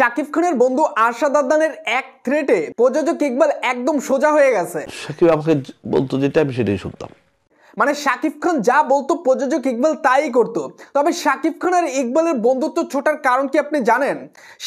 শাকিব খানের বন্ধু আরশাদ আদনানের এক থ্রেটে প্রযোজক ইকবাল একদম সোজা হয়ে গেছে। শাকিব আমাকে বলতো যেটা আমি সেটাই শুনতাম। মানে শাকিব খান যা বলতো প্রযোজক ইকবাল তাই করতো। তবে শাকিব খান আর ইকবালের বন্ধুত্ব ছোটার কারণ কি আপনি জানেন?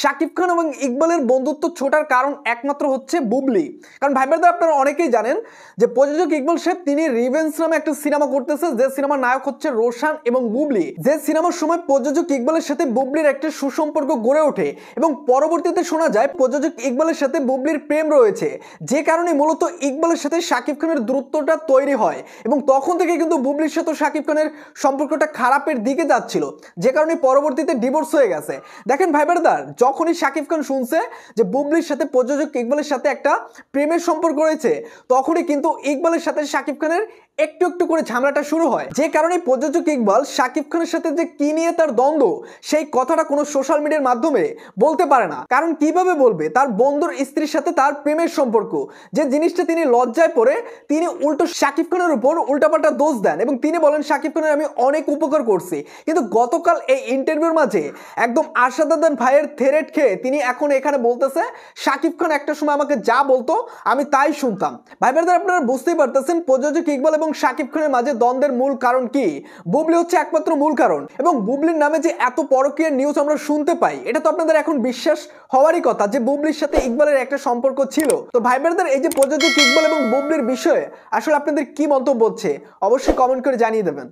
শাকিব খান এবং ইকবালের বন্ধুত্ব ছোটার কারণ একমাত্র হচ্ছে বুবলি। কারণ ভাই ব্রাদার আপনারা অনেকেই জানেন যে প্রযোজক ইকবাল সাহেব তিনি রিভেঞ্জ নামে একটা সিনেমা করতেছে, যে সিনেমার নায়ক হচ্ছে রোশান এবং বুবলি। যে সিনেমার সময় প্রযোজক ইকবালের সাথে বুবলির একটা সুসম্পর্ক গড়ে ওঠে এবং পরবর্তীতে শোনা যায় প্রযোজক ইকবালের সাথে বুবলির প্রেম রয়েছে, যে কারণে মূলত ইকবালের সাথে শাকিব খানের দূরত্বটা তৈরি হয় এবং তখন থেকে কিন্তু বুবলির সাথে শাকিব খানের সম্পর্কটা খারাপের দিকে যাচ্ছিল, যে কারণে পরবর্তীতে ডিভোর্স হয়ে গেছে। দেখেন ভাই ব্রাদার, যখনই শাকিব খান শুনছে যে বুবলির সাথে প্রযোজক ইকবালের সাথে একটা প্রেমের সম্পর্ক রয়েছে, তখনই কিন্তু ইকবালের সাথে শাকিব খানের একটু একটু করে ঝামেলাটা শুরু হয়, যে কারণে প্রযোজক ইকবাল শাকিব খানের সাথে যে কি নিয়ে তার দ্বন্দ্ব সেই কথাটা কোনো সোশ্যাল মিডিয়ার মাধ্যমে বলতে পারে না। কারণ কিভাবে বলবে তার বন্ধুর স্ত্রীর সাথে তার প্রেমের সম্পর্ক, যে জিনিসটা তিনি লজ্জায় পড়ে তিনি উল্টো শাকিব খানের উপর উল্টাপাল্টা দোষ দেন এবং তিনি বলেন শাকিব খানের আমি অনেক উপকার করছি। কিন্তু গতকাল এই ইন্টারভিউর মাঝে একদম আরশাদ আদনান ভাইয়ের থ্রেট খেয়ে তিনি এখন এখানে বলতেছে শাকিব খান একটা সময় আমাকে যা বলতো আমি তাই শুনতাম। ভাই ব্রাদার আপনারা বুঝতেই পারতেছেন প্রযোজক ইকবাল এবং শাকিব খানের মাঝে দ্বন্দ্বের মূল কারণ কি? বুবলি হচ্ছে একমাত্র মূল কারণ। এবং বুবলির নামে যে এত পরকীয়ার নিউজ আমরা শুনতে পাই, এটা তো আপনাদের এখন বিশ্বাস হওয়ারই কথা যে বুবলির সাথে ইকবালের একটা সম্পর্ক ছিল। তো ভাই ব্রাদার এই যে প্রযোজক ইকবাল এবং বুবলির বিষয়ে আসলে আপনাদের কি মন্তব্য হচ্ছে অবশ্যই কমেন্ট করে জানিয়ে দেবেন।